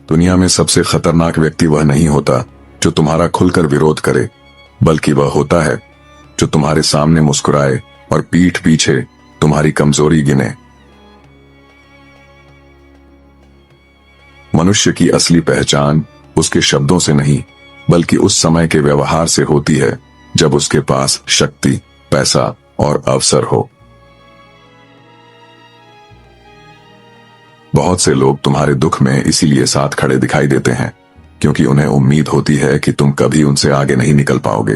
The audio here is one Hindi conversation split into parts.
दुनिया में सबसे खतरनाक व्यक्ति वह नहीं होता जो तुम्हारा खुलकर विरोध करे, बल्कि वह होता है जो तुम्हारे सामने मुस्कुराए और पीठ पीछे तुम्हारी कमजोरी गिने। मनुष्य की असली पहचान उसके शब्दों से नहीं, बल्कि उस समय के व्यवहार से होती है जब उसके पास शक्ति, पैसा और अवसर हो। बहुत से लोग तुम्हारे दुख में इसीलिए साथ खड़े दिखाई देते हैं क्योंकि उन्हें उम्मीद होती है कि तुम कभी उनसे आगे नहीं निकल पाओगे।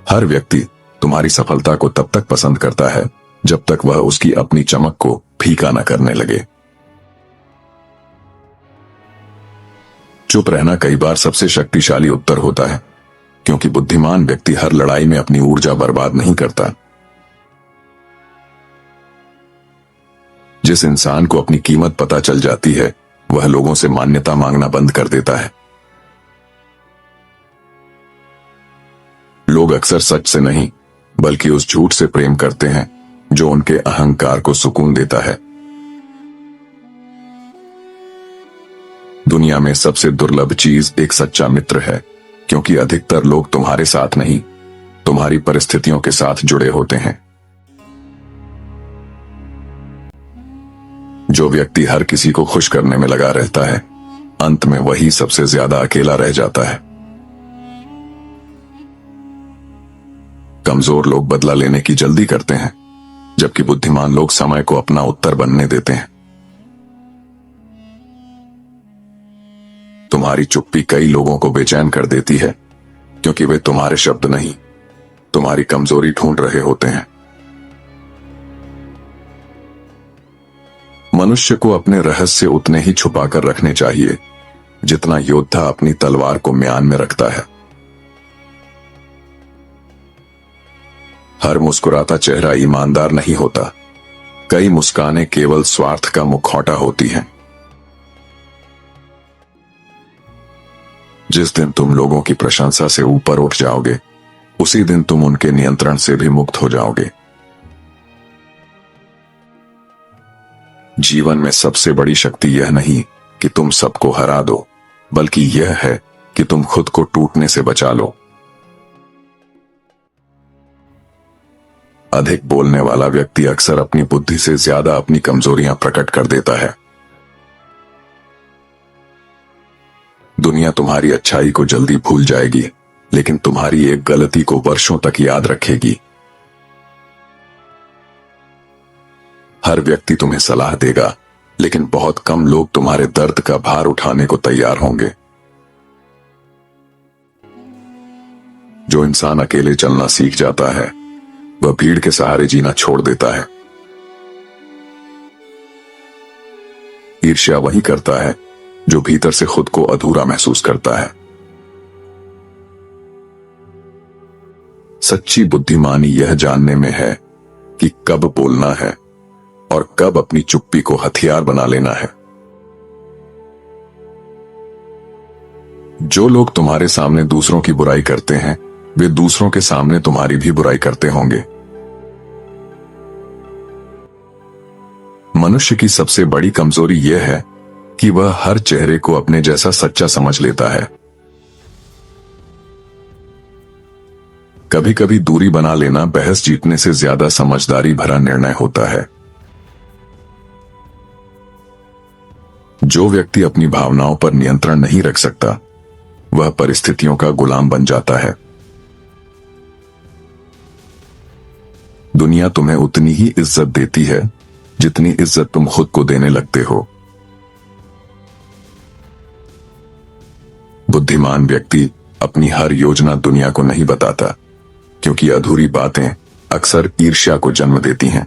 हर व्यक्ति तुम्हारी सफलता को तब तक पसंद करता है जब तक वह उसकी अपनी चमक को फीका न करने लगे। चुप रहना कई बार सबसे शक्तिशाली उत्तर होता है, क्योंकि बुद्धिमान व्यक्ति हर लड़ाई में अपनी ऊर्जा बर्बाद नहीं करता। जिस इंसान को अपनी कीमत पता चल जाती है, वह लोगों से मान्यता मांगना बंद कर देता है। लोग अक्सर सच से नहीं, बल्कि उस झूठ से प्रेम करते हैं जो उनके अहंकार को सुकून देता है। दुनिया में सबसे दुर्लभ चीज एक सच्चा मित्र है, क्योंकि अधिकतर लोग तुम्हारे साथ नहीं, तुम्हारी परिस्थितियों के साथ जुड़े होते हैं। जो व्यक्ति हर किसी को खुश करने में लगा रहता है, अंत में वही सबसे ज्यादा अकेला रह जाता है। कमजोर लोग बदला लेने की जल्दी करते हैं, जबकि बुद्धिमान लोग समय को अपना उत्तर बनने देते हैं। तुम्हारी चुप्पी कई लोगों को बेचैन कर देती है, क्योंकि वे तुम्हारे शब्द नहीं, तुम्हारी कमजोरी ढूंढ रहे होते हैं। मनुष्य को अपने रहस्य उतने ही छुपाकर रखने चाहिए जितना योद्धा अपनी तलवार को म्यान में रखता है। हर मुस्कुराता चेहरा ईमानदार नहीं होता, कई मुस्कानें केवल स्वार्थ का मुखौटा होती हैं। जिस दिन तुम लोगों की प्रशंसा से ऊपर उठ जाओगे, उसी दिन तुम उनके नियंत्रण से भी मुक्त हो जाओगे। जीवन में सबसे बड़ी शक्ति यह नहीं कि तुम सबको हरा दो, बल्कि यह है कि तुम खुद को टूटने से बचा लो। अधिक बोलने वाला व्यक्ति अक्सर अपनी बुद्धि से ज्यादा अपनी कमजोरियां प्रकट कर देता है। दुनिया तुम्हारी अच्छाई को जल्दी भूल जाएगी, लेकिन तुम्हारी एक गलती को वर्षों तक याद रखेगी। हर व्यक्ति तुम्हें सलाह देगा, लेकिन बहुत कम लोग तुम्हारे दर्द का भार उठाने को तैयार होंगे। जो इंसान अकेले चलना सीख जाता है, वह भीड़ के सहारे जीना छोड़ देता है। ईर्ष्या वही करता है जो भीतर से खुद को अधूरा महसूस करता है। सच्ची बुद्धिमानी यह जानने में है कि कब बोलना है और कब अपनी चुप्पी को हथियार बना लेना है। जो लोग तुम्हारे सामने दूसरों की बुराई करते हैं, वे दूसरों के सामने तुम्हारी भी बुराई करते होंगे। मनुष्य की सबसे बड़ी कमजोरी यह है कि वह हर चेहरे को अपने जैसा सच्चा समझ लेता है। कभी कभी दूरी बना लेना बहस जीतने से ज्यादा समझदारी भरा निर्णय होता है। जो व्यक्ति अपनी भावनाओं पर नियंत्रण नहीं रख सकता, वह परिस्थितियों का गुलाम बन जाता है। दुनिया तुम्हें उतनी ही इज्जत देती है जितनी इज्जत तुम खुद को देने लगते हो। बुद्धिमान व्यक्ति अपनी हर योजना दुनिया को नहीं बताता, क्योंकि अधूरी बातें अक्सर ईर्ष्या को जन्म देती हैं।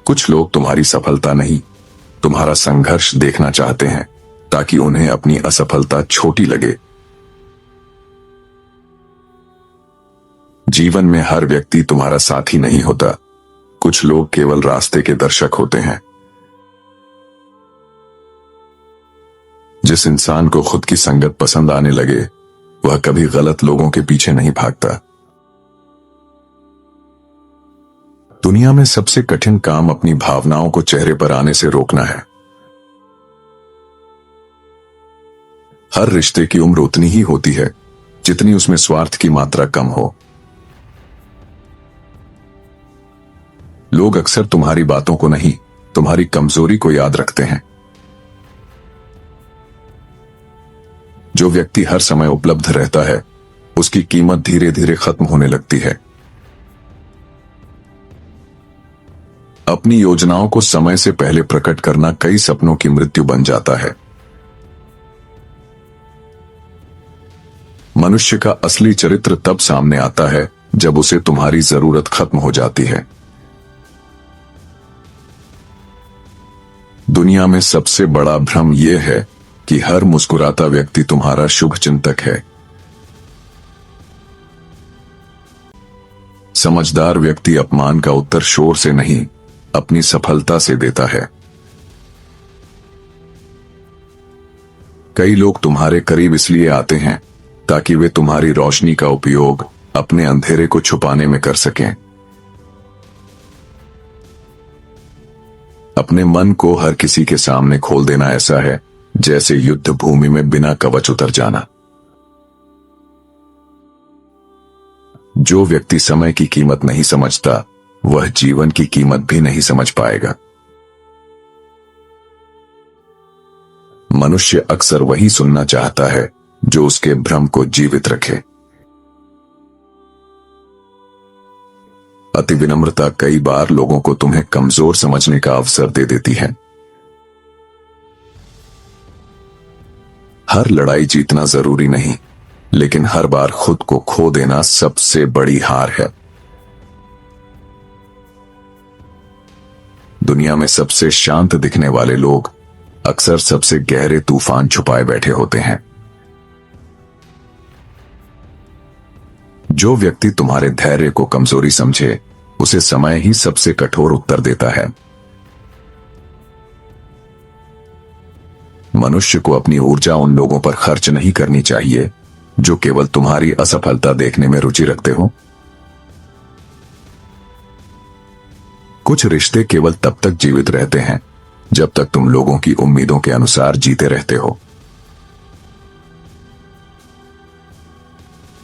कुछ लोग तुम्हारी सफलता नहीं, तुम्हारा संघर्ष देखना चाहते हैं, ताकि उन्हें अपनी असफलता छोटी लगे। जीवन में हर व्यक्ति तुम्हारा साथी नहीं होता, कुछ लोग केवल रास्ते के दर्शक होते हैं। जिस इंसान को खुद की संगत पसंद आने लगे, वह कभी गलत लोगों के पीछे नहीं भागता। दुनिया में सबसे कठिन काम अपनी भावनाओं को चेहरे पर आने से रोकना है। हर रिश्ते की उम्र उतनी ही होती है जितनी उसमें स्वार्थ की मात्रा कम हो। लोग अक्सर तुम्हारी बातों को नहीं, तुम्हारी कमजोरी को याद रखते हैं। जो व्यक्ति हर समय उपलब्ध रहता है, उसकी कीमत धीरे धीरे खत्म होने लगती है। अपनी योजनाओं को समय से पहले प्रकट करना कई सपनों की मृत्यु बन जाता है। मनुष्य का असली चरित्र तब सामने आता है जब उसे तुम्हारी जरूरत खत्म हो जाती है। दुनिया में सबसे बड़ा भ्रम यह है कि हर मुस्कुराता व्यक्ति तुम्हारा शुभ चिंतक है। समझदार व्यक्ति अपमान का उत्तर शोर से नहीं, अपनी सफलता से देता है। कई लोग तुम्हारे करीब इसलिए आते हैं ताकि वे तुम्हारी रोशनी का उपयोग अपने अंधेरे को छुपाने में कर सकें। अपने मन को हर किसी के सामने खोल देना ऐसा है जैसे युद्ध भूमि में बिना कवच उतर जाना। जो व्यक्ति समय की कीमत नहीं समझता, वह जीवन की कीमत भी नहीं समझ पाएगा। मनुष्य अक्सर वही सुनना चाहता है जो उसके भ्रम को जीवित रखे। अति विनम्रता कई बार लोगों को तुम्हें कमजोर समझने का अवसर दे देती है। हर लड़ाई जीतना जरूरी नहीं, लेकिन हर बार खुद को खो देना सबसे बड़ी हार है। दुनिया में सबसे शांत दिखने वाले लोग अक्सर सबसे गहरे तूफान छुपाए बैठे होते हैं। जो व्यक्ति तुम्हारे धैर्य को कमजोरी समझे, उसे समय ही सबसे कठोर उत्तर देता है। मनुष्य को अपनी ऊर्जा उन लोगों पर खर्च नहीं करनी चाहिए जो केवल तुम्हारी असफलता देखने में रुचि रखते हो। कुछ रिश्ते केवल तब तक जीवित रहते हैं जब तक तुम लोगों की उम्मीदों के अनुसार जीते रहते हो।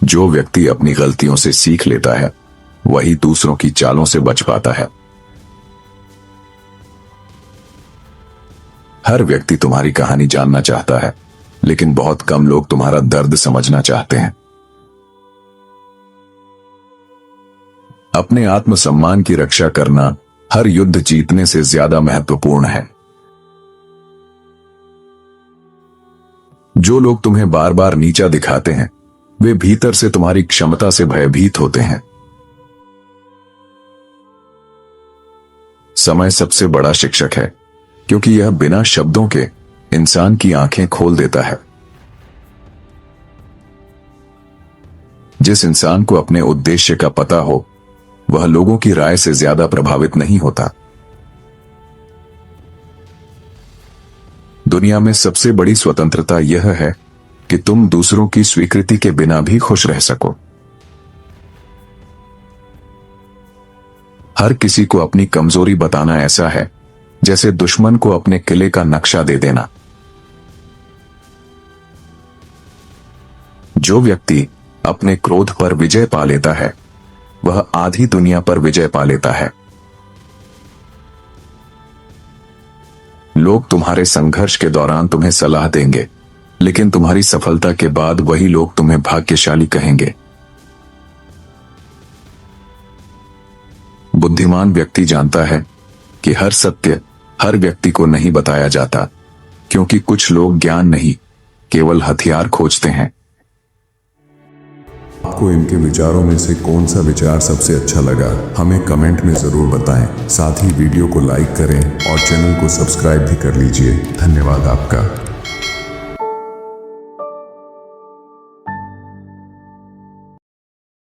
जो व्यक्ति अपनी गलतियों से सीख लेता है, वही दूसरों की चालों से बच पाता है। हर व्यक्ति तुम्हारी कहानी जानना चाहता है, लेकिन बहुत कम लोग तुम्हारा दर्द समझना चाहते हैं। अपने आत्मसम्मान की रक्षा करना हर युद्ध जीतने से ज्यादा महत्वपूर्ण है। जो लोग तुम्हें बार बार नीचा दिखाते हैं, वे भीतर से तुम्हारी क्षमता से भयभीत होते हैं। समय सबसे बड़ा शिक्षक है, क्योंकि यह बिना शब्दों के इंसान की आंखें खोल देता है। जिस इंसान को अपने उद्देश्य का पता हो, वह लोगों की राय से ज्यादा प्रभावित नहीं होता। दुनिया में सबसे बड़ी स्वतंत्रता यह है कि तुम दूसरों की स्वीकृति के बिना भी खुश रह सको। हर किसी को अपनी कमजोरी बताना ऐसा है जैसे दुश्मन को अपने किले का नक्शा दे देना। जो व्यक्ति अपने क्रोध पर विजय पा लेता है, वह आधी दुनिया पर विजय पा लेता है। लोग तुम्हारे संघर्ष के दौरान तुम्हें सलाह देंगे, लेकिन तुम्हारी सफलता के बाद वही लोग तुम्हें भाग्यशाली कहेंगे। बुद्धिमान व्यक्ति जानता है कि हर सत्य हर व्यक्ति को नहीं बताया जाता, क्योंकि कुछ लोग ज्ञान नहीं, केवल हथियार खोजते हैं। आपको इनके विचारों में से कौन सा विचार सबसे अच्छा लगा, हमें कमेंट में जरूर बताएं। साथ ही वीडियो को लाइक करें और चैनल को सब्सक्राइब भी कर लीजिए। धन्यवाद आपका।